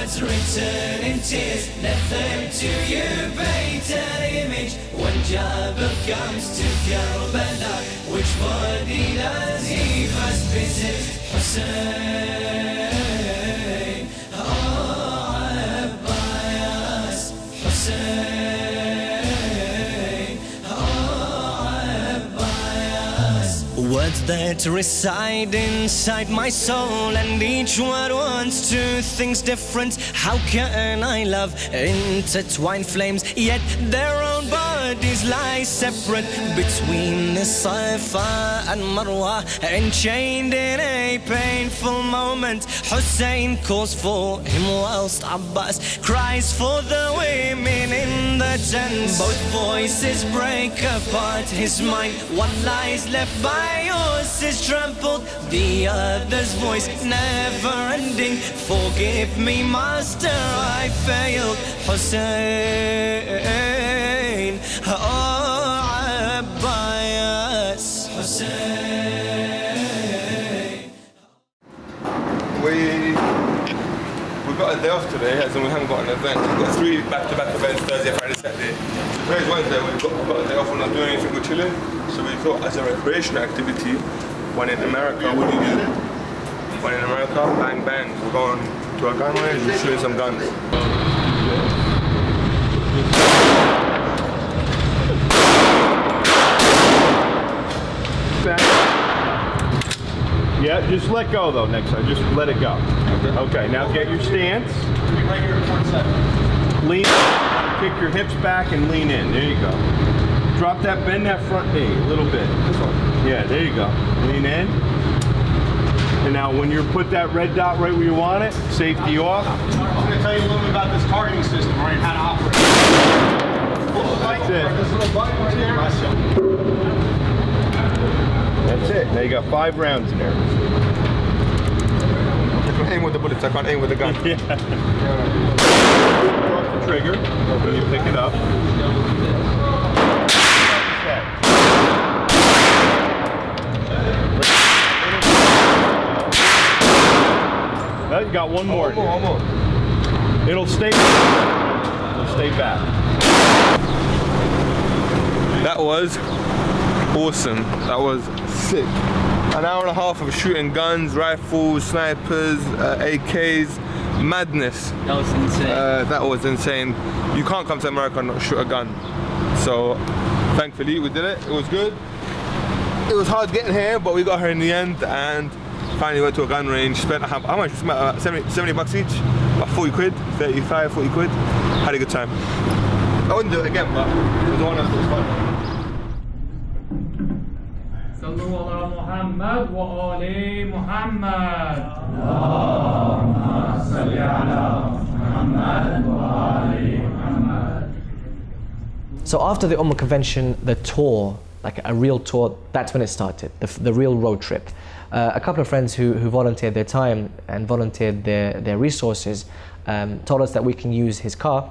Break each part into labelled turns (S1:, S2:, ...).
S1: has written in tears, left them to you, bait an image. When Jabir comes to Karbala, which body does he first visit? Hussein, oh Abbas, Hussein, oh Abbas. Words that reside inside my soul, and each word wants two things different. How can I love intertwined flames, yet their own bodies lie separate? Between the Safa and Marwa, enchained in a painful moment, Hussein calls for him whilst Abbas cries for the women in the tent. Both voices break apart his mind. One lies left by yours is trampled, the other's voice never ending. Forgive me, master, I failed. Hussein, oh Abbas, Hussein.
S2: We got a day off today, as in we haven't got an event. We've got 3 back-to-back events, Thursday, Friday, Saturday. Today's Wednesday, we've got a day off, we're not doing anything, we're chilling. So we thought, as a recreational activity, when in America, what do you do? When in America, bang bang, we're going to a gun range, we're shooting some guns.
S3: Yeah, just let go though next time. Just let it go. Okay, now get your stance.
S2: Right here at 47.
S3: Lean, kick your hips back and lean in. There you go. Drop that, bend that front knee a little bit.
S2: This one?
S3: Yeah, there you go. Lean in. And now when you put that red dot right where you want it, safety off.
S4: I'm going to tell you a little bit about this targeting system, right? How to operate.
S3: That's it. That's it. Now you got 5 rounds in there.
S2: I can aim with the bullets, I can't aim with the gun.
S3: Yeah. Cross the trigger when you pick it up. Well, you got one more.
S2: One more.
S3: It'll stay back.
S2: That was awesome. That was sick. An hour and a half of shooting guns, rifles, snipers, AKs, madness.
S1: That was insane.
S2: That was insane. You can't come to America and not shoot a gun. So thankfully we did it. It was good. It was hard getting here, but we got here in the end, and finally went to a gun range. Spent how much? We spent 70 bucks each, about 40 quid, 35, 40 quid. Had a good time. I wouldn't do it again, but it was one of those fun.
S5: صلوا على محمد وآل محمد.
S6: So after the Ummah convention, the tour, like a real tour, that's when it started, the real road trip. A couple of friends who volunteered their time and volunteered their resources told us that we can use his car.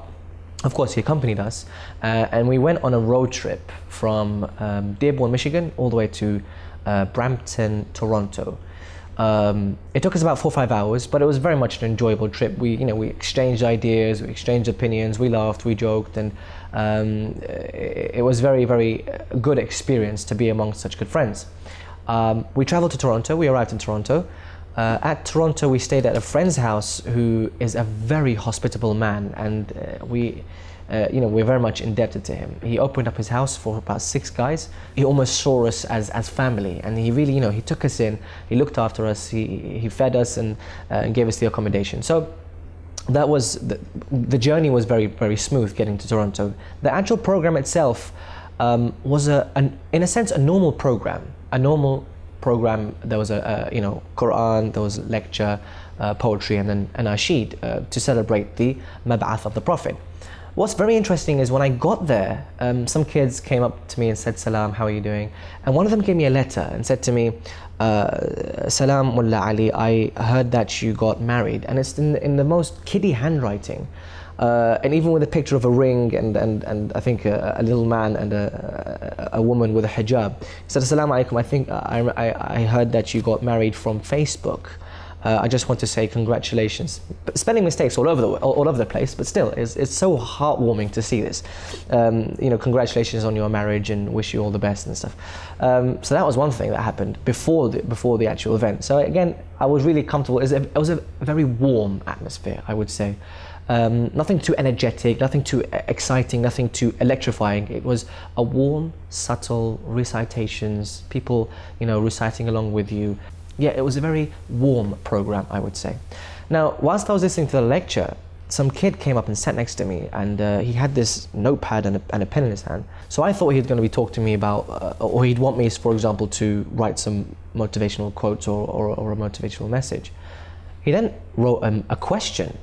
S6: Of course, he accompanied us, and we went on a road trip from Dearborn, Michigan, all the way to Brampton, Toronto. It took us about 4 or 5 hours, but it was very much an enjoyable trip. We exchanged ideas, we exchanged opinions, we laughed, we joked, and it was very, very good experience to be amongst such good friends. We traveled to Toronto. We arrived in Toronto. At Toronto, we stayed at a friend's house who is a very hospitable man, and we're very much indebted to him. He opened up his house for about 6 guys. He almost saw us as family, and he really, he took us in. He looked after us. He fed us and gave us the accommodation. So that was the journey was very, very smooth getting to Toronto. The actual program itself was in a sense a normal program. There was a Quran, there was lecture, poetry, and then an Asheed to celebrate the Mab'ath of the Prophet. What's very interesting is when I got there, some kids came up to me and said, "Salam, how are you doing?" And one of them gave me a letter and said to me, "Salam, Mullah Ali, I heard that you got married," and it's in the most kiddie handwriting. And even with a picture of a ring and I think a little man and a woman with a hijab. He said, "Assalamu alaikum, I think I heard that you got married from Facebook. I just want to say congratulations. Spelling mistakes all over the place, but still, it's so heartwarming to see this. You know, congratulations on your marriage and wish you all the best and stuff. So that was one thing that happened before the actual event. So again, I was really comfortable. It was a very warm atmosphere, I would say. Nothing too energetic, nothing too exciting, nothing too electrifying. It was a warm, subtle recitations, people, you know, reciting along with you. Yeah, it was a very warm program, I would say. Now, whilst I was listening to the lecture, some kid came up and sat next to me, and he had this notepad and a pen in his hand. So I thought he was going to be talking to me about, or he'd want me, for example, to write some motivational quotes or a motivational message. He then wrote a question.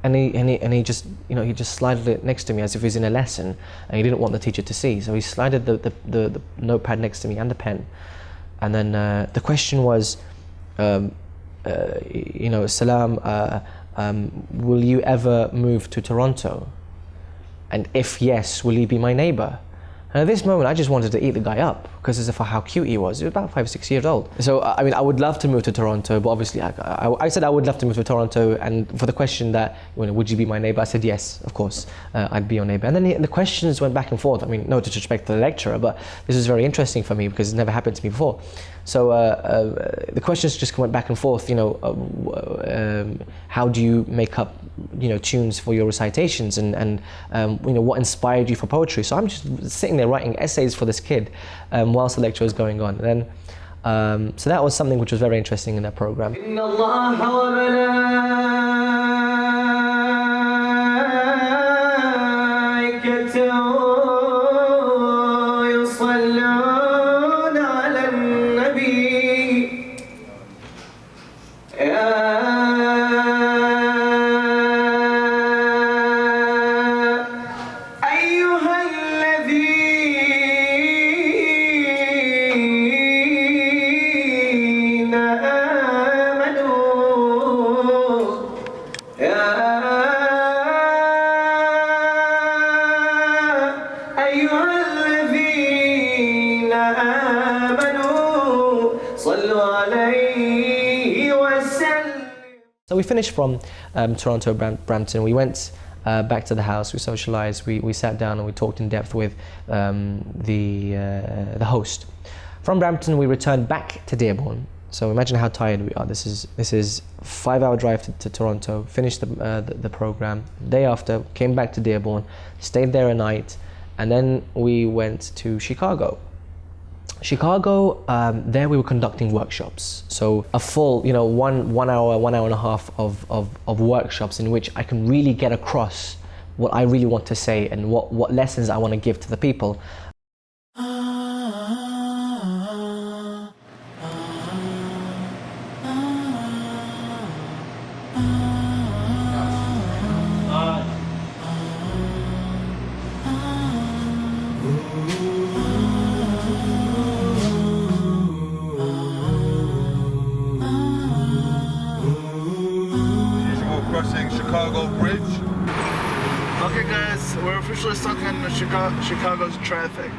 S6: And he just, you know, he just slided it next to me as if he was in a lesson, and he didn't want the teacher to see. So he slided the notepad next to me and the pen. And then the question was, you know, Salam, will you ever move to Toronto? And if yes, will you be my neighbor? And at this moment, I just wanted to eat the guy up because of how cute he was. He was about 5 or 6 years old. So, I mean, I would love to move to Toronto, but obviously I said I would love to move to Toronto, and for the question that, you know, would you be my neighbor? I said, yes, of course, I'd be your neighbor. And then the questions went back and forth. I mean, no disrespect to the lecturer, but this is very interesting for me because it's never happened to me before. So the questions just went back and forth, you know, how do you make up, you know, tunes for your recitations, and you know, what inspired you for poetry? So I'm just sitting there writing essays for this kid whilst the lecture was going on. And then, so that was something which was very interesting in that program. So we finished from Toronto, Brampton. We went back to the house, we socialized, we sat down and we talked in depth with the host. From Brampton, we returned back to Dearborn. So imagine how tired we are. This is a 5-hour drive to Toronto, finished the program. Day after, came back to Dearborn, stayed there a night, and then we went to Chicago. There we were conducting workshops. So a full, you know, one hour and a half of workshops in which I can really get across what I really want to say and what lessons I want to give to the people.
S2: Crossing Chicago Bridge.
S7: Okay guys, we're officially stuck in Chicago's traffic.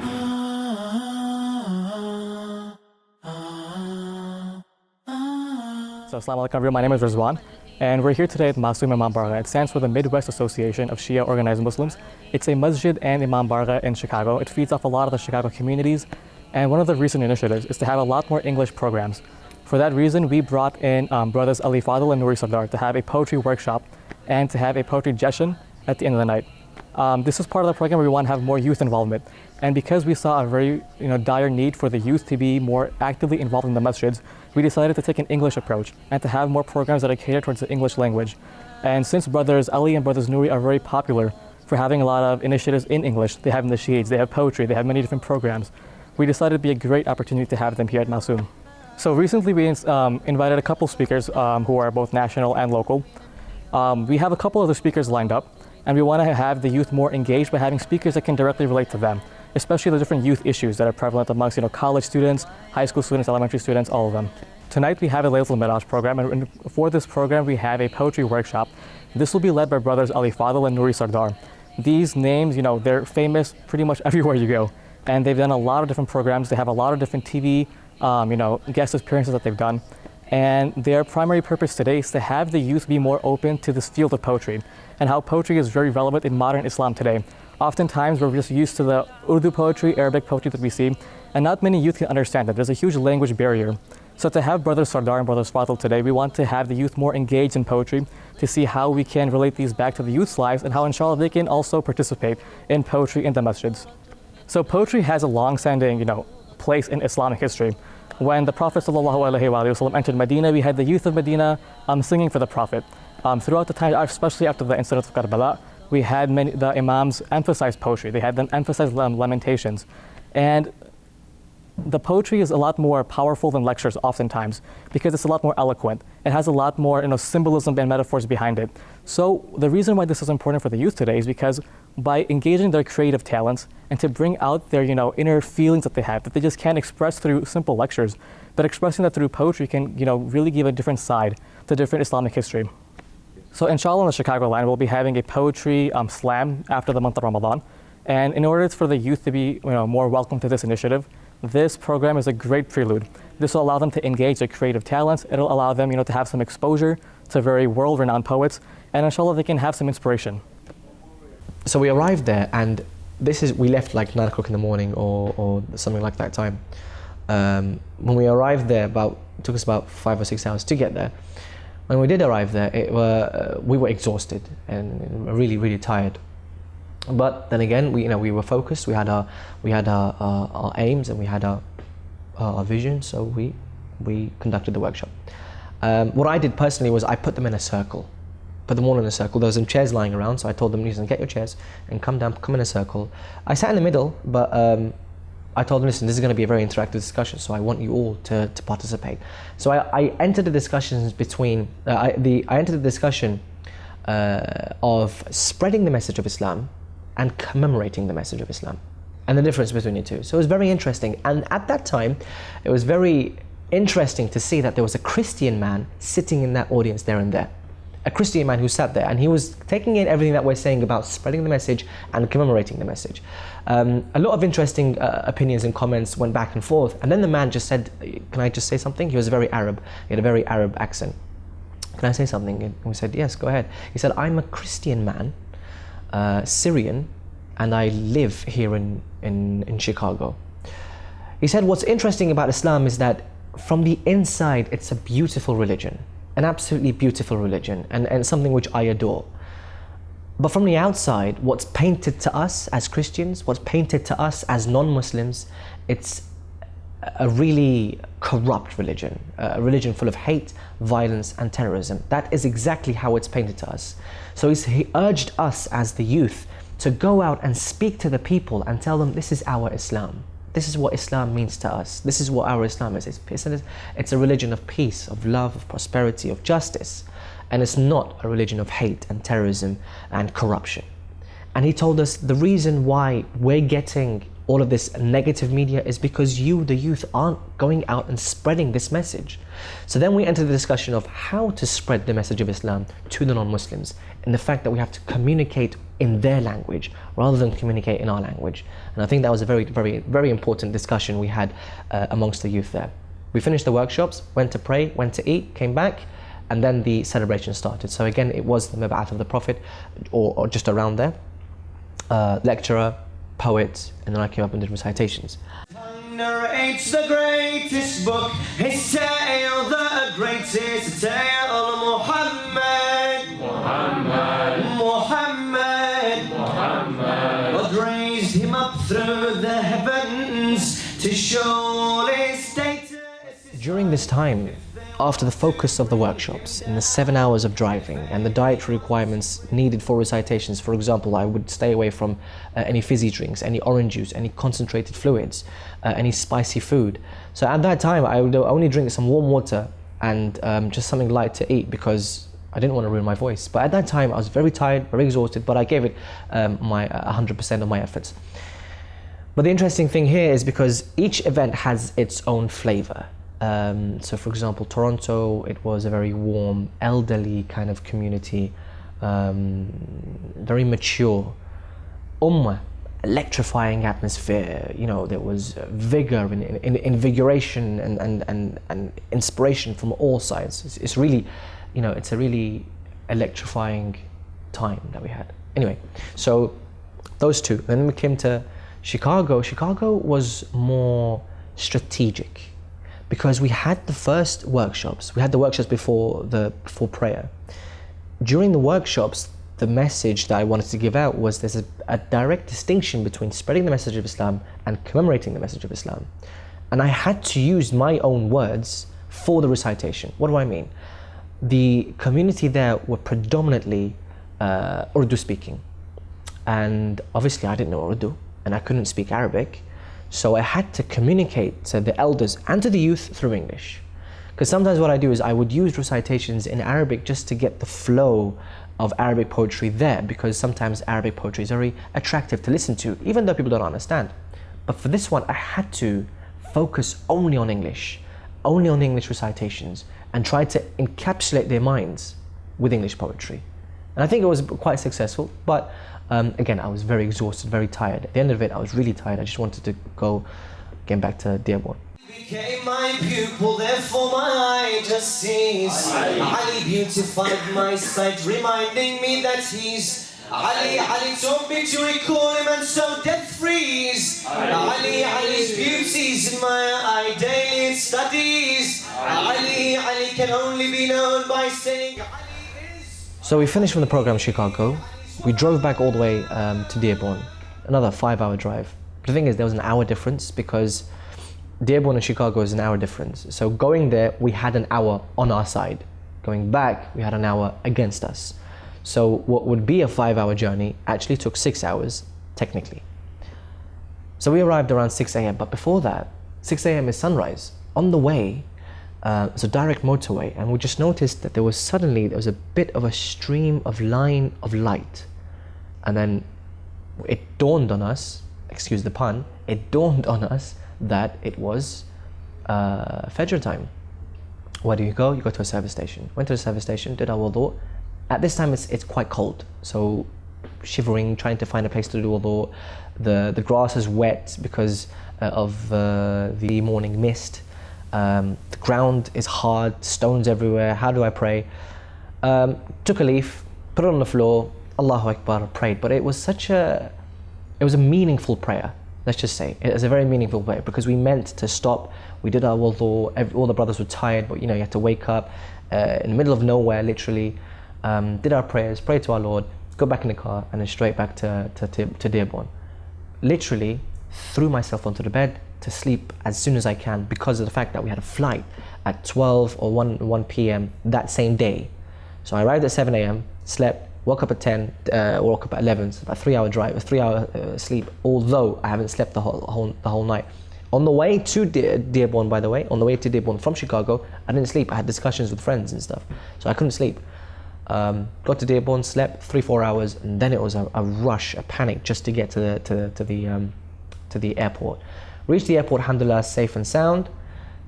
S8: So assalamu alaikum everyone, my name is Rizwan and we're here today at Masoom Imam Bargha. It stands for the Midwest Association of Shia Organized Muslims. It's a masjid and Imam Bargha in Chicago. It feeds off a lot of the Chicago communities, and one of the recent initiatives is to have a lot more English programs. For that reason, we brought in brothers Ali Fadhil and Nuri Sardar to have a poetry workshop and to have a poetry jeshan at the end of the night. This is part of the program where we want to have more youth involvement. And because we saw a very dire need for the youth to be more actively involved in the masjids, we decided to take an English approach and to have more programs that are catered towards the English language. And since brothers Ali and brothers Nuri are very popular for having a lot of initiatives in English, they have nasheeds, they have poetry, they have many different programs, we decided it'd be a great opportunity to have them here at Masoom. So recently we invited a couple speakers who are both national and local. We have a couple other speakers lined up, and we want to have the youth more engaged by having speakers that can directly relate to them, especially the different youth issues that are prevalent amongst college students, high school students, elementary students, all of them. Tonight we have a Laylatul Miraj program, and for this program we have a poetry workshop. This will be led by brothers Ali Fadhil and Nuri Sardar. These names, they're famous pretty much everywhere you go, and they've done a lot of different programs. They have a lot of different TV guest appearances that they've done, And their primary purpose today is to have the youth be more open to this field of poetry and how poetry is very relevant in modern Islam today. Oftentimes, we're just used to the Urdu poetry, Arabic poetry that we see, and not many youth can understand that. There's a huge language barrier. So to have Brother Sardar and Brother Fadhil today, we want to have the youth more engaged in poetry to see how we can relate these back to the youth's lives and how, inshallah, they can also participate in poetry in the masjids. So poetry has a long-standing, place in Islamic history. When the Prophet ﷺ entered Medina, we had the youth of Medina singing for the Prophet. Throughout the time, especially after the incident of Karbala, we had the Imams emphasize poetry. They had them emphasize lamentations. And the poetry is a lot more powerful than lectures oftentimes because it's a lot more eloquent. It has a lot more symbolism and metaphors behind it. So the reason why this is important for the youth today is because by engaging their creative talents and to bring out their inner feelings that they have, that they just can't express through simple lectures, but expressing that through poetry can really give a different side to different Islamic history. So inshallah in the Chicago line we'll be having a poetry slam after the month of Ramadan. And in order for the youth to be more welcome to this initiative, this program is a great prelude. This will allow them to engage their creative talents. It'll allow them to have some exposure to very world-renowned poets, and inshallah they can have some inspiration.
S6: So we arrived there, and we left like 9 o'clock in the morning or something like that time. When we arrived there, it took us about 5 or 6 hours to get there. When we did arrive there, we were exhausted and really, really tired. But then again, we were focused. We had our aims and we had our vision. So we conducted the workshop. What I did personally was I put them in a circle. Put them all in a circle. There were some chairs lying around, so I told them, listen, get your chairs and come in a circle. I sat in the middle, but I told them, listen, this is going to be a very interactive discussion, so I want you all to participate. So I entered the discussions between I entered the discussion of spreading the message of Islam and commemorating the message of Islam and the difference between the two. So it was very interesting, and at that time it was very interesting to see that there was a Christian man sitting in that audience there and there. A Christian man who sat there, and he was taking in everything that we're saying about spreading the message and commemorating the message. A lot of interesting opinions and comments went back and forth, and then the man just said, can I just say something? He was very Arab, he had a very Arab accent. Can I say something? And we said, yes, go ahead. He said, I'm a Christian man, Syrian, and I live here in Chicago. He said, what's interesting about Islam is that from the inside, it's a beautiful religion, an absolutely beautiful religion, and something which I adore. But from the outside, what's painted to us as Christians, what's painted to us as non-Muslims, it's a really corrupt religion, a religion full of hate, violence, and terrorism. That is exactly how it's painted to us. So he urged us as the youth to go out and speak to the people and tell them, this is our Islam. This is what Islam means to us. This is what our Islam is. It's a religion of peace, of love, of prosperity, of justice. And it's not a religion of hate and terrorism and corruption. And he told us the reason why we're getting all of this negative media is because you, the youth, aren't going out and spreading this message. So then we enter the discussion of how to spread the message of Islam to the non-Muslims, and the fact that we have to communicate in their language rather than communicate in our language. And I think that was a very, very, very important discussion we had amongst the youth there. We finished the workshops, went to pray, went to eat, came back, and then the celebration started. So again, it was the Mab'ath of the Prophet, or just around there. Lecturer, poet, and then I came up and did recitations.
S1: Narrates the greatest book, his tale the greatest tale of Muhammad. God raised him up through the heavens to show his status.
S6: During this time, after the focus of the workshops, in the 7 hours of driving and the dietary requirements needed for recitations, for example, I would stay away from any fizzy drinks, any orange juice, any concentrated fluids, any spicy food. So at that time, I would only drink some warm water and just something light to eat because I didn't want to ruin my voice. But at that time, I was very tired, very exhausted, but I gave it my 100% of my efforts. But the interesting thing here is because each event has its own flavor. So for example, Toronto, it was a very warm, elderly kind of community, very mature. Ummah, electrifying atmosphere. You know, there was vigor and invigoration and inspiration from all sides. It's really, you know, it's a really electrifying time that we had. Anyway, so those two. Then we came to Chicago. Chicago was more strategic because we had the first workshops. We had the workshops before prayer. During the workshops, the message that I wanted to give out was there's a direct distinction between spreading the message of Islam and commemorating the message of Islam. And I had to use my own words for the recitation. What do I mean? The community there were predominantly Urdu speaking. And obviously I didn't know Urdu and I couldn't speak Arabic. So I had to communicate to the elders and to the youth through English. Because sometimes what I do is I would use recitations in Arabic just to get the flow of Arabic poetry there, because sometimes Arabic poetry is very attractive to listen to, even though people don't understand. But for this one, I had to focus only on English, only on English recitations, and try to encapsulate their minds with English poetry. And I think it was quite successful, but again, I was very exhausted, very tired. At the end of it, I was really tired. I just wanted to go get back to Dearborn.
S1: Became my pupil, therefore my eye just sees. Ali beautified my sight, reminding me that he's Ali. Ali taught me to recall him and so death freeze. Ali's beauty's in my eye, daily it studies. Ali can only be known by saying Ali is.
S6: So we finished from the program in Chicago. We drove back all the way to Dearborn, another 5-hour drive. But the thing is, there was an hour difference because Dearborn and Chicago is an hour difference. So going there, we had an hour on our side. Going back, we had an hour against us. So what would be a 5-hour journey actually took 6 hours, technically. So we arrived around 6 a.m. But before that, 6 a.m. is sunrise. On the way, it's a direct motorway, and we just noticed that there was a bit of a stream of line of light. And then it dawned on us, excuse the pun, it dawned on us that it was Fajr time. Where do you go? You go to a service station. Went to the service station, did our wudu. At this time it's quite cold, so shivering, trying to find a place to do wudu. The grass is wet because of the morning mist. The ground is hard, stones everywhere. How do I pray? Took a leaf, put it on the floor, Allahu Akbar, prayed. But it was a meaningful prayer. Let's just say it was a very meaningful prayer because we meant to stop. We did our wudu. All the brothers were tired, but you know, you had to wake up in the middle of nowhere, literally. Did our prayers, prayed to our Lord, go back in the car, and then straight back to Dearborn. Literally threw myself onto the bed to sleep as soon as I can because of the fact that we had a flight at 12 or 1 p.m. that same day. So I arrived at 7 a.m., slept, woke up at 10, woke up at 11, so about a 3-hour drive, a 3-hour sleep, although I haven't slept the whole night. On the way to Dearborn, by the way, on the way to Dearborn from Chicago, I didn't sleep. I had discussions with friends and stuff, so I couldn't sleep. Got to Dearborn, slept 3-4 hours, and then it was a rush, a panic just to get to the airport. Reached the airport, alhamdulillah, safe and sound.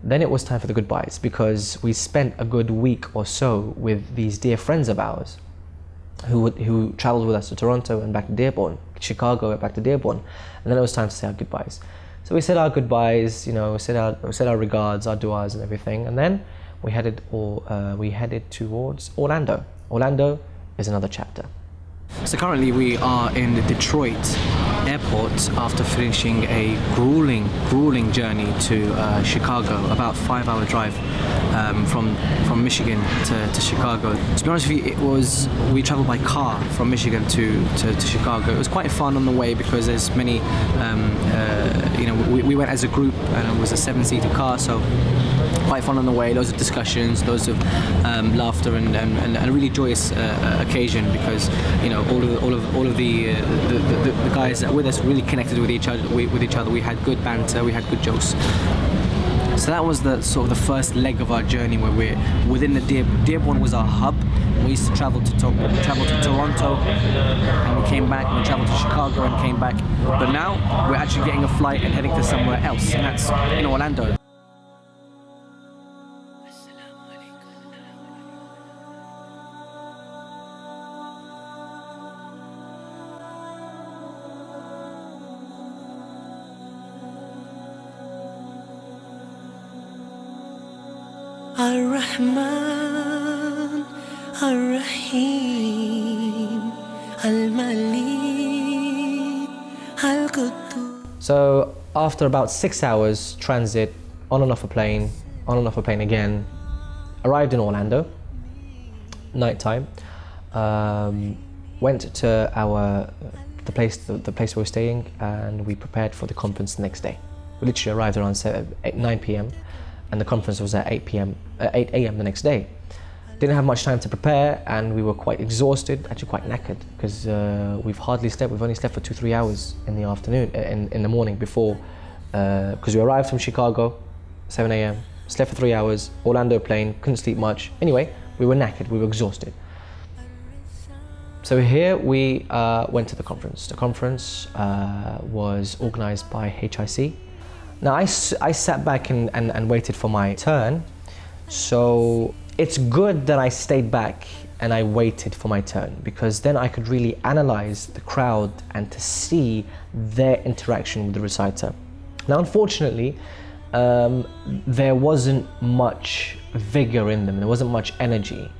S6: Then it was time for the goodbyes because we spent a good week or so with these dear friends of ours who traveled with us to Toronto and back to Dearborn, Chicago back to Dearborn, and then it was time to say our goodbyes. So we said our goodbyes, you know, we said our regards, our du'as and everything, and then we headed towards Orlando. Orlando is another chapter.
S9: So currently we are in the Detroit airport after finishing a grueling journey to Chicago, about 5-hour drive from Michigan to Chicago. To be honest with you, we traveled by car from Michigan to Chicago. It was quite fun on the way because there's many, you know, we went as a group and it was a 7-seater car, so quite fun on the way, loads of discussions, loads of laughter and a really joyous occasion because, you know, all of the guys that were with us really connected with each other. We had good banter, we had good jokes. So that was the sort of the first leg of our journey where we're within the Dearborn was our hub. We used to travel to Toronto and we came back, and we traveled to Chicago and came back. But now we're actually getting a flight and heading to somewhere else, and that's in Orlando.
S1: Ar-Rahman, Ar-Rahim, Al-Malik, Al-Quddus.
S6: So after about 6 hours transit, on and off a plane, on and off a plane again, arrived in Orlando, nighttime, went to the place we were staying, and we prepared for the conference the next day. We literally arrived around 9 p.m. and the conference was at 8 a.m. the next day. Didn't have much time to prepare, and we were quite exhausted, actually quite knackered, because we've hardly slept. We've only slept for 2-3 hours in the afternoon, in the morning before, because we arrived from Chicago, 7 a.m., slept for 3 hours, Orlando plane, couldn't sleep much. Anyway, we were knackered, we were exhausted. So here we went to the conference. The conference was organized by HIC. Now I sat back and waited for my turn. So it's good that I stayed back and I waited for my turn, because then I could really analyze the crowd and to see their interaction with the reciter. Now unfortunately, there wasn't much vigor in them, there wasn't much energy.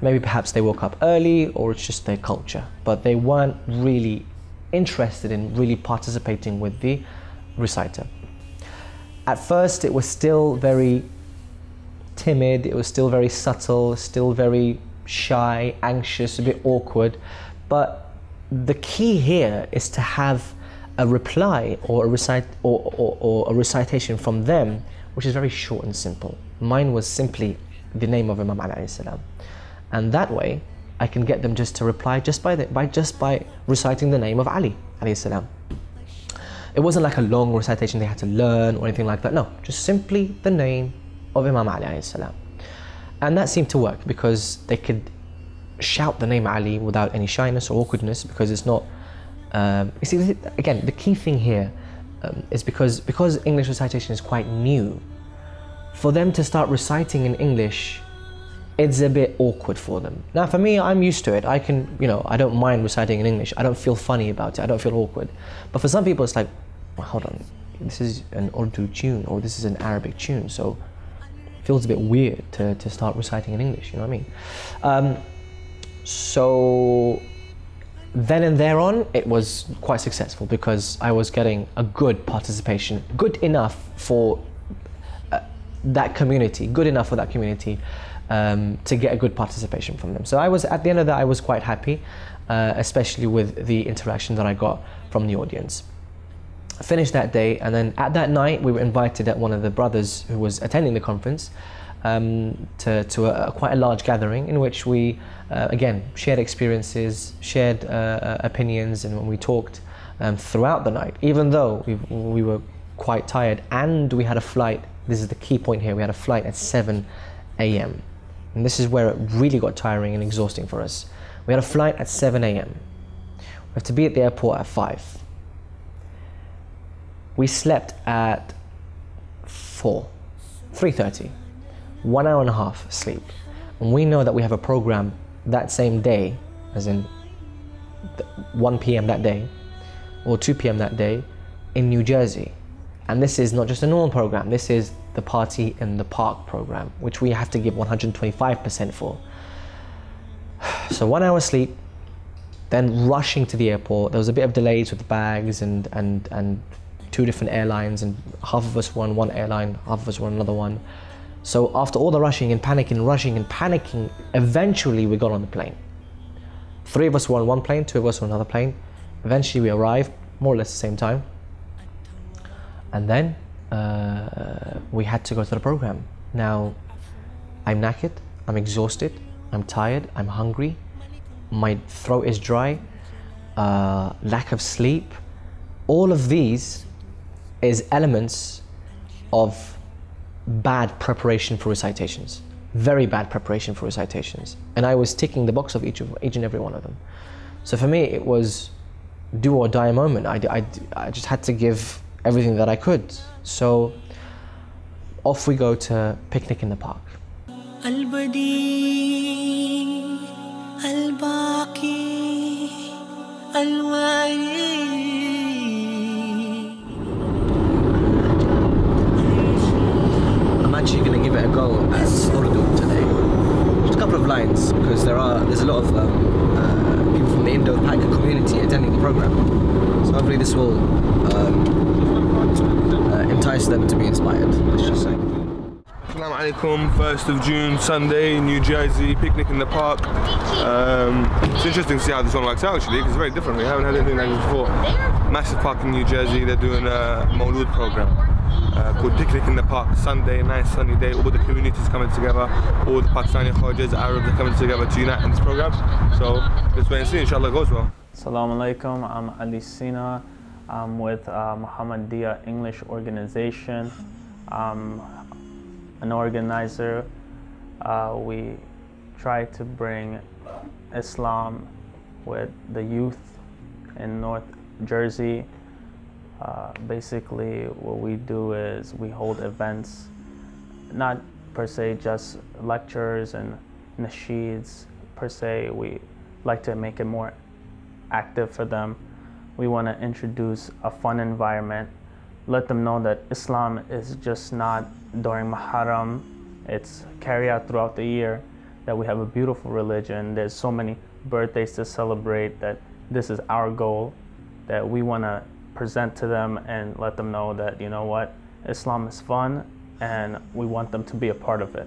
S6: Maybe perhaps they woke up early, or it's just their culture, but they weren't really interested in really participating with the reciter. At first it was still very timid, it was still very subtle, still very shy, anxious, a bit awkward, but the key here is to have a reply or a recitation from them, which is very short and simple. Mine was simply the name of Imam Ali alayhi salam, and that way I can get them just to reply just by reciting the name of Ali alayhi salam. It wasn't like a long recitation they had to learn or anything like that. No, just simply the name of Imam Ali alayhi salam. And that seemed to work, because they could shout the name Ali without any shyness or awkwardness, because it's not, you see, again, the key thing here is because English recitation is quite new, for them to start reciting in English, it's a bit awkward for them. Now for me, I'm used to it. I can, I don't mind reciting in English. I don't feel funny about it. I don't feel awkward. But for some people, it's like, well, hold on, this is an Urdu tune, or this is an Arabic tune, so it feels a bit weird to start reciting in English, you know what I mean? So then and there on, it was quite successful, because I was getting a good participation, good enough for that community, to get a good participation from them. So I was, at the end of that, I was quite happy, especially with the interaction that I got from the audience. I finished that day, and then at that night, we were invited at one of the brothers who was attending the conference to quite a large gathering, in which we, again, shared experiences, shared opinions, and we talked throughout the night, even though we were quite tired, and we had a flight. This is the key point here. We had a flight at 7 a.m. And this is where it really got tiring and exhausting for us. We had a flight at 7 a.m. We have to be at the airport at 5. We slept at 3:30. 1 hour and a half sleep. And we know that we have a program that same day, as in 1 p.m. that day, or 2 p.m. that day, in New Jersey. And this is not just a normal program, this is the Party in the Park program, which we have to give 125% for. So 1 hour sleep, then rushing to the airport. There was a bit of delays with the bags and 2 different airlines, and half of us were on one airline, half of us were on another one. So after all the rushing and panicking, eventually we got on the plane. 3 of us were on one plane, 2 of us were on another plane. Eventually we arrived, more or less the same time. And then we had to go to the program. Now, I'm knackered, I'm exhausted, I'm tired, I'm hungry, my throat is dry, lack of sleep. All of these is elements of bad preparation for recitations. Very bad preparation for recitations. And I was ticking the box of each and every one of them. So for me, it was do or die moment. I just had to give everything that I could. So off we go to picnic in the park.
S1: Al-Badi, Al-Baqi, Al-Wali. I'm actually going to give it a go at
S6: events because there's a lot of people from the Indo-Pak community attending the program. So hopefully this will entice them to be inspired, let's just say.
S2: Assalamu alaikum, 1st of June, Sunday, New Jersey, picnic in the park. It's interesting to see how this one works out actually, because it's very different. We haven't had anything like this before. Massive park in New Jersey, they're doing a Mawlud program called Picnic in the Park. Sunday, nice sunny day, all the communities coming together, all the Pakistani Khawajas, Arabs are coming together to unite in this program. So let's wait and see, inshallah it goes well.
S10: Assalamu alaikum, I'm Ali Sina. I'm with Muhammadiyah English Organization. I'm an organizer. We try to bring Islam with the youth in North Jersey. Basically what we do is we hold events, not per se just lectures and nasheeds per se. We like to make it more active for them. We want to introduce a fun environment, let them know that Islam is just not during Muharram, it's carried out throughout the year, that we have a beautiful religion. There's so many birthdays to celebrate, that this is our goal, that we want to present to them and let them know that, you know what, Islam is fun and we want them to be a part of it.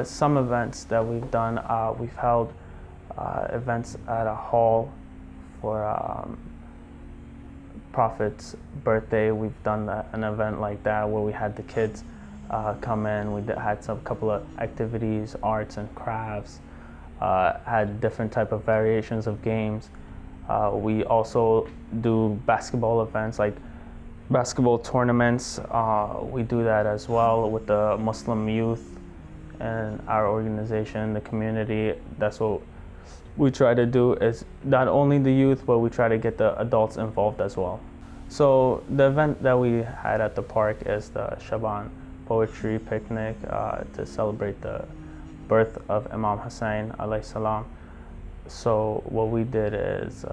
S10: Some events that we've done, we've held events at a hall for Prophet's birthday. We've done an event like that where we had the kids come in. We had some couple of activities, arts and crafts, had different type of variations of games. We also do basketball events like basketball tournaments. We do that as well with the Muslim youth and our organization, the community. That's what we try to do, is not only the youth, but we try to get the adults involved as well. So the event that we had at the park is the Shaban Poetry Picnic to celebrate the birth of Imam Hussein alayhi salam. So what we did is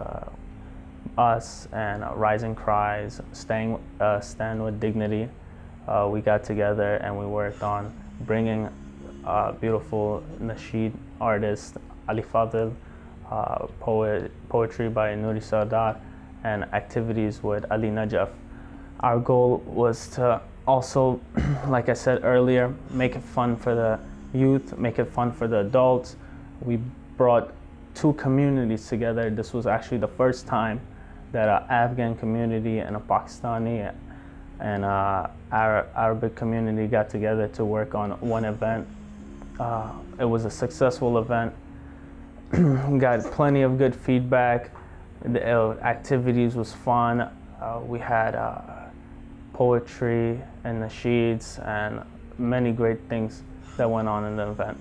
S10: us and Rising Cries, Stand with Dignity, we got together and we worked on bringing beautiful nasheed artist Ali Fadhil, poetry by Nuri Sadat, and activities with Ali Najaf. Our goal was to also, like I said earlier, make it fun for the youth, make it fun for the adults. We brought two communities together. This was actually the first time that an Afghan community and a Pakistani and Arabic community got together to work on one event. It was a successful event. Got plenty of good feedback. The activities was fun. We had poetry and nasheeds and many great things that went on in the event.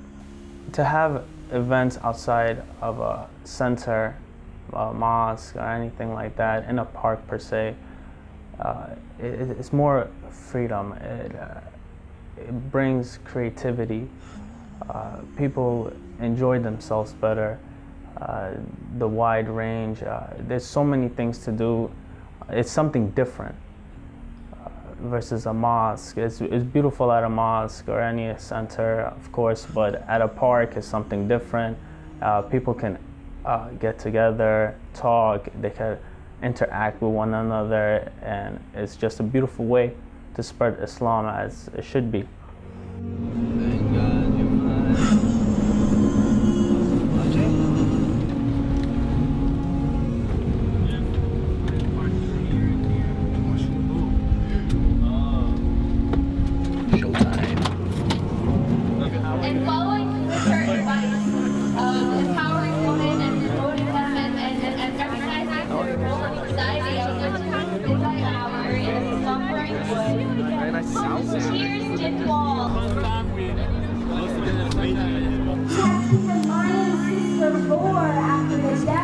S10: To have events outside of a center, a mosque or anything like that, in a park per se, it's more freedom. It brings creativity. People enjoy themselves better. The wide range, there's so many things to do. It's something different versus a mosque. It's beautiful at a mosque or any center, of course, but at a park is something different. People can get together, talk, they can interact with one another, and it's just a beautiful way to spread Islam as it should be.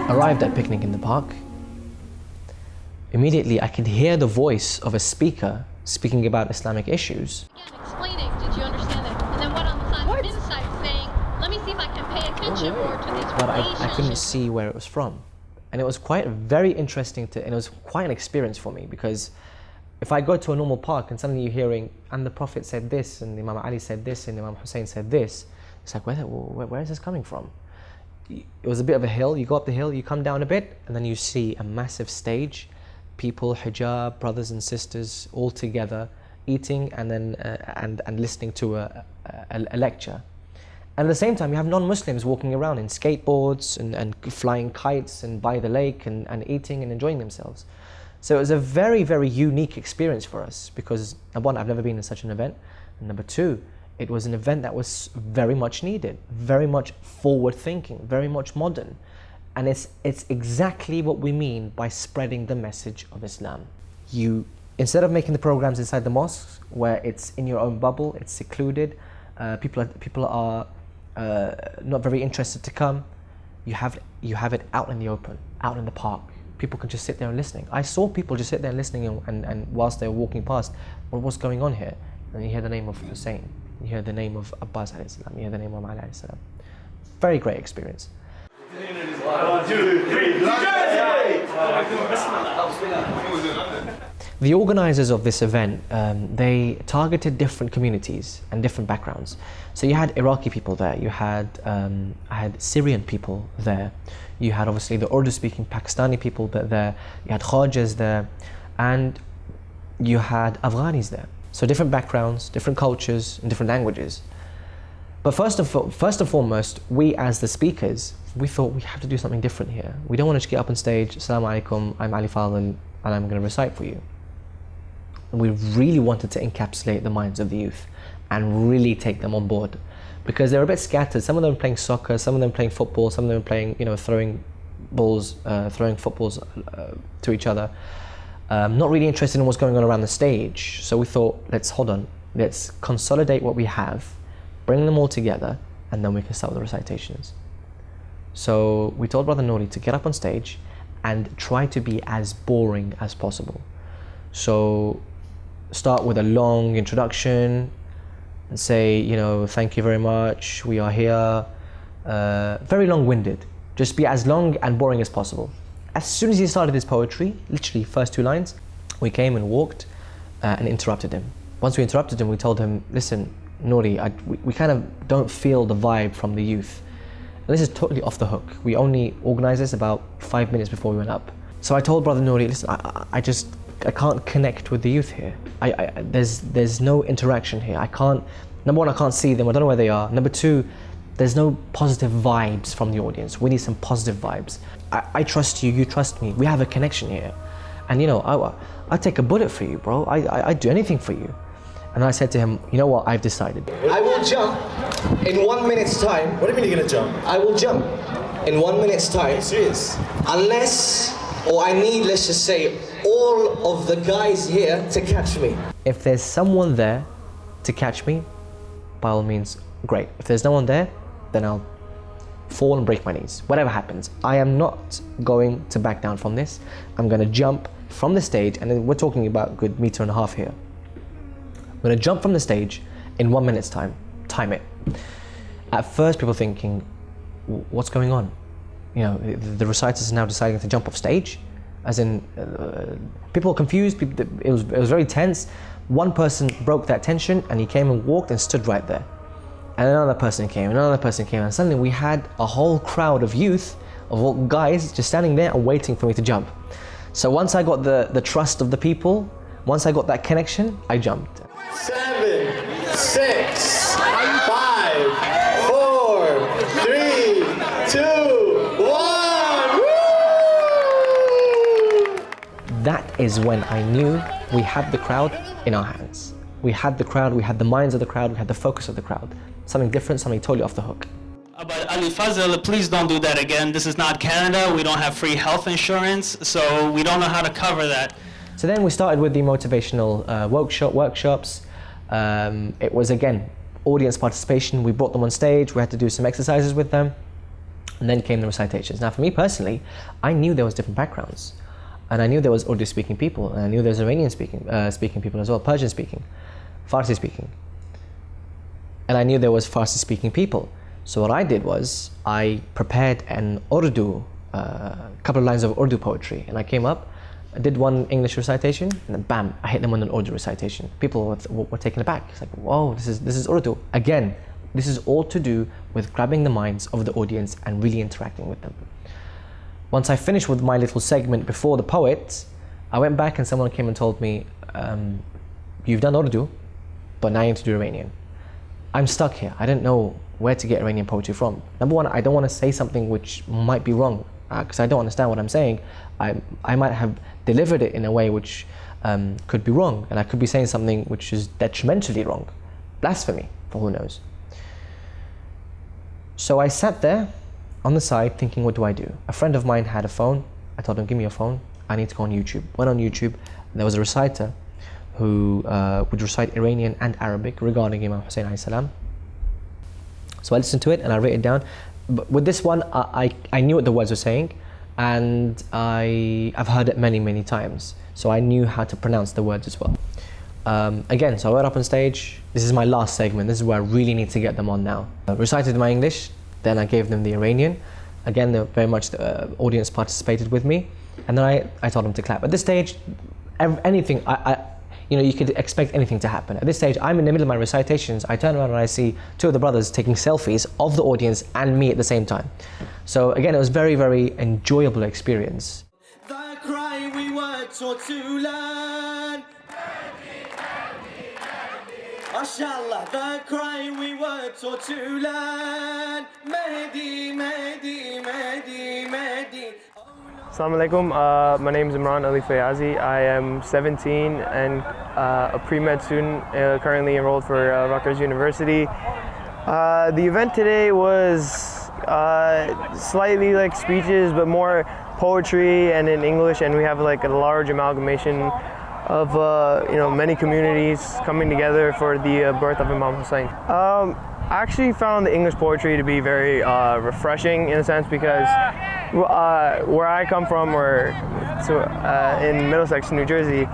S6: Arrived at Picnic in the Park. Immediately I could hear the voice of a speaker speaking about Islamic issues.
S11: Explaining, did you understand it? And then what on the side inside saying, let me see if I can pay attention more to these
S6: But I couldn't see where it was from. And it was quite very interesting and it was quite an experience for me, because if I go to a normal park and suddenly you're hearing, and the Prophet said this, and Imam Ali said this, and Imam Hussein said this, It's like, where is this coming from? It was a bit of a hill. You go up the hill, you come down a bit, and then you see a massive stage, people, hijab, brothers and sisters, all together, eating and then and listening to a lecture. And at the same time, you have non-Muslims walking around in skateboards and flying kites and by the lake and eating and enjoying themselves. So it was a very, very unique experience for us because, number one, I've never been in such an event. And number two, it was an event that was very much needed, very much forward-thinking, very much modern. And it's exactly what we mean by spreading the message of Islam. Instead of making the programs inside the mosques, where it's in your own bubble, it's secluded, people are not very interested to come, you have it out in the open, out in the park. People can just sit there and listening. I saw people just sit there listening and whilst they were walking past, well, what's going on here? And you hear the name of Hussein, you hear the name of Abbas alayhi salam, you hear the name of Ali alayhi salam. Very great experience.
S3: 1, 2, 3,
S6: The organizers of this event, they targeted different communities and different backgrounds. So you had Iraqi people there, you had Syrian people there, you had obviously the Urdu-speaking Pakistani people there, you had Khajas there, and you had Afghanis there. So different backgrounds, different cultures, and different languages. But first and foremost, we as the speakers, we thought we have to do something different here. We don't want to just get up on stage, Assalamu alaikum, I'm Ali Fadhil, and I'm going to recite for you. And we really wanted to encapsulate the minds of the youth and really take them on board, because they're a bit scattered. Some of them playing soccer, some of them playing football, some of them playing, throwing footballs to each other. Not really interested in what's going on around the stage. So we thought, let's consolidate what we have, bring them all together, and then we can start with the recitations. So we told Brother Nouri to get up on stage and try to be as boring as possible. So start with a long introduction and say, thank you very much, we are here. Very long-winded. Just be as long and boring as possible. As soon as he started his poetry, literally first 2 lines, we came and walked and interrupted him. Once we interrupted him, we told him, listen, Nouri, we kind of don't feel the vibe from the youth. And this is totally off the hook. We only organized this about 5 minutes before we went up. So I told Brother Nouri, listen, I can't connect with the youth here. There's no interaction here. Number one, I can't see them, I don't know where they are. Number two, there's no positive vibes from the audience. We need some positive vibes. I trust you, you trust me. We have a connection here. And I'd take a bullet for you, bro. I'd do anything for you. And I said to him, you know what, I've decided.
S12: I will jump in 1 minute's time.
S7: What do you mean you're gonna jump?
S12: I will jump in 1 minute's time.
S7: Are you serious?
S12: I need, let's just say, all of the guys here to catch me.
S6: If there's someone there to catch me, by all means, great. If there's no one there, then I'll fall and break my knees. Whatever happens, I am not going to back down from this. I'm going to jump from the stage, and then we're talking about a good 1.5 meters here. I'm going to jump from the stage in 1 minute's time. Time it. At first, people thinking, what's going on? The reciters are now deciding to jump off stage. As in, people were confused. It was very tense. One person broke that tension, and he came and walked and stood right there. And another person came, and suddenly we had a whole crowd of youth, of all guys, just standing there and waiting for me to jump. So once I got the trust of the people, once I got that connection, I jumped.
S12: 7, 6, 5, 4, 3, 2, 1. Woo!
S6: That is when I knew we had the crowd in our hands. We had the crowd, we had the minds of the crowd, we had the focus of the crowd. Something different, something totally off the hook.
S13: But Ali Fadhil, please don't do that again. This is not Canada. We don't have free health insurance, so we don't know how to cover that.
S6: So then we started with the motivational workshops. It was, again, audience participation. We brought them on stage. We had to do some exercises with them. And then came the recitations. Now, for me personally, I knew there was different backgrounds. And I knew there was Urdu-speaking people. And I knew there was Iranian-speaking people as well, Persian-speaking, Farsi-speaking. And I knew there was Farsi-speaking people. So what I did was, I prepared an Urdu, couple of lines of Urdu poetry. And I came up, I did one English recitation, and then bam, I hit them with an Urdu recitation. People were taken aback. It's like, whoa, this is Urdu. Again, This is all to do with grabbing the minds of the audience and really interacting with them. Once I finished with my little segment before the poet, I went back and someone came and told me, you've done Urdu, but now you need to do Iranian. I'm stuck here. I don't know where to get Iranian poetry from. Number one, I don't want to say something which might be wrong, because I don't understand what I'm saying. I might have delivered it in a way which could be wrong, and I could be saying something which is detrimentally wrong. Blasphemy, for who knows. So I sat there on the side thinking, what do I do? A friend of mine had a phone. I told him, give me your phone. I need to go on YouTube. Went on YouTube, and there was a reciter who would recite Iranian and Arabic regarding Imam Hussein alayhi salam. So I listened to it and I wrote it down. But with this one, I knew what the words were saying, and I've heard it many, many times. So I knew how to pronounce the words as well. Again, so I went up on stage. This is my last segment. This is where I really need to get them on now. I recited my English, then I gave them the Iranian. Again, very much the audience participated with me. And then I told them to clap. At this stage, anything, you could expect anything to happen. At this stage, I'm in the middle of my recitations. I turn around and I see two of the brothers taking selfies of the audience and me at the same time. So again, it was very, very enjoyable experience.
S1: The cry we were taught to learn. MashaAllah, the cry we were taught to learn. Mehdi, Mehdi, Mehdi, Mehdi.
S14: Assalamu alaikum. My name is Imran Ali Fadhil. I am 17 and a pre-med student currently enrolled for Rutgers University. The event today was slightly like speeches, but more poetry and in English, and we have like a large amalgamation of many communities coming together for the birth of Imam Hussein. I actually found the English poetry to be very refreshing in a sense, because where I come from, in Middlesex, New Jersey,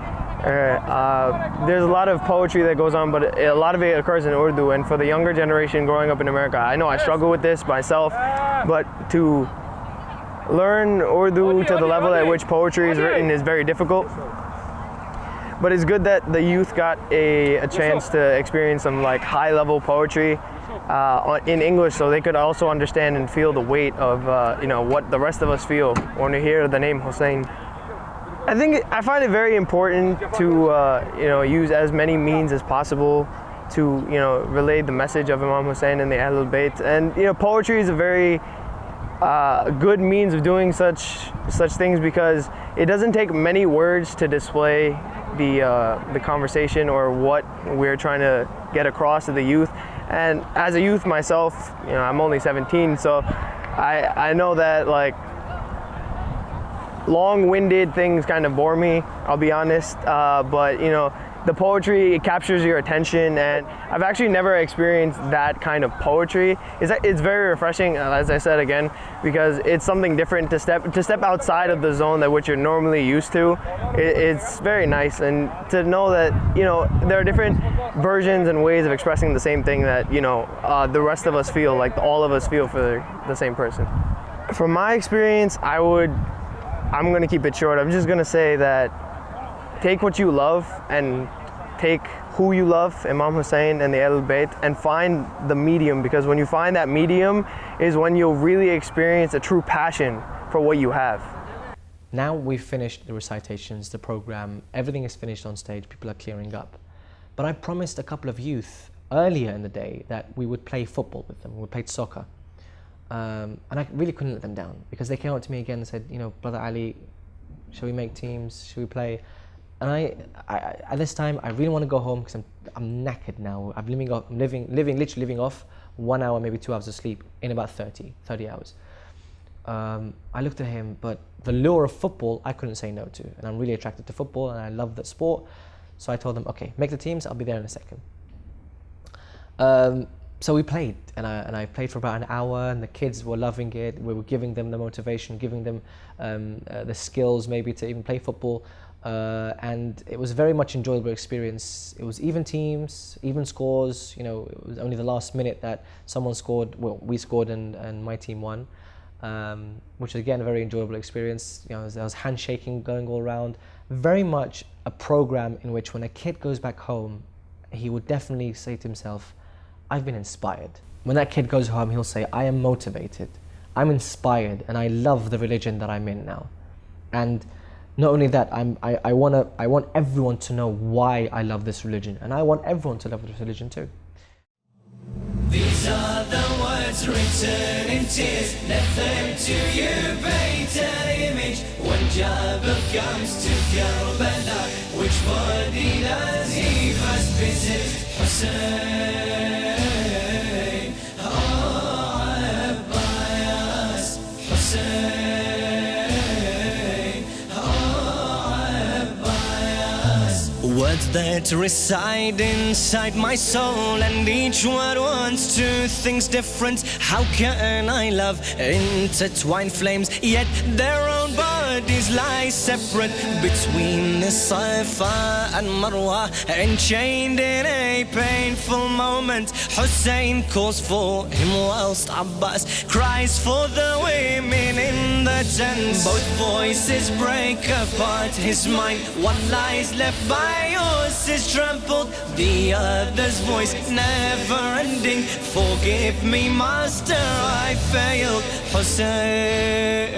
S14: there's a lot of poetry that goes on, but a lot of it occurs in Urdu. And for the younger generation growing up in America, I know I struggle with this myself, but to learn Urdu to the level at which poetry is written is very difficult. But it's good that the youth got a chance to experience some like high-level poetry in English, so they could also understand and feel the weight of what the rest of us feel when we hear the name Hussein. I find it very important to use as many means as possible to relay the message of Imam Hussein and the AhlulBait. And poetry is a very good means of doing such things, because it doesn't take many words to display the conversation or what we're trying to get across to the youth. And as a youth myself, I'm only 17, so I know that like long-winded things kind of bore me, I'll be honest, but the poetry, it captures your attention, and I've actually never experienced that kind of poetry. It's very refreshing, as I said again, because it's something different to step outside of the zone that which you're normally used to. It's very nice, and to know that there are different versions and ways of expressing the same thing that the rest of us feel, like all of us feel for the same person. From my experience, I'm going to keep it short. I'm just going to say that take what you love and take who you love, Imam Hussein and the AhlulBait, and find the medium, because when you find that medium is when you'll really experience a true passion for what you have.
S6: Now we've finished the recitations, the program, everything is finished on stage, people are clearing up. But I promised a couple of youth earlier in the day that we would play football with them, we played soccer. And I really couldn't let them down, because they came up to me again and said, Brother Ali, shall we make teams, shall we play? And I at this time, I really want to go home because I'm knackered now. I'm literally living off 1 hour, maybe 2 hours of sleep in about 30 hours. I looked at him, but the lure of football, I couldn't say no to. And I'm really attracted to football and I love that sport. So I told them, okay, make the teams, I'll be there in a second. So we played, and I played for about an hour, and the kids were loving it. We were giving them the motivation, giving them the skills maybe to even play football. And it was a very much enjoyable experience. It was even teams, even scores. It was only the last minute that someone scored. Well, we scored and my team won, which was again a very enjoyable experience. There was handshaking going all around. Very much a program in which when a kid goes back home, he would definitely say to himself, I've been inspired. When that kid goes home, he'll say, I am motivated, I'm inspired, and I love the religion that I'm in now. And not only that, I want everyone to know why I love this religion, and I want everyone to love this religion too.
S1: These are the words written in tears, left them to you, paint an image. When Jabir comes to Karbala, which body does he first visit? Hussein, oh Abbas, Hussein, oh Abbas. Words that reside inside my soul, and each word wants two things different. How can I love intertwined flames, yet their own bodies lie separate? Between the Safa and Marwa, enchained in a painful moment, Hussein calls for him whilst Abbas cries for the women in the tents. Both voices break apart his mind. One lies left by yours is trampled, the other's voice never ending. Forgive me, master, I failed. Hussein,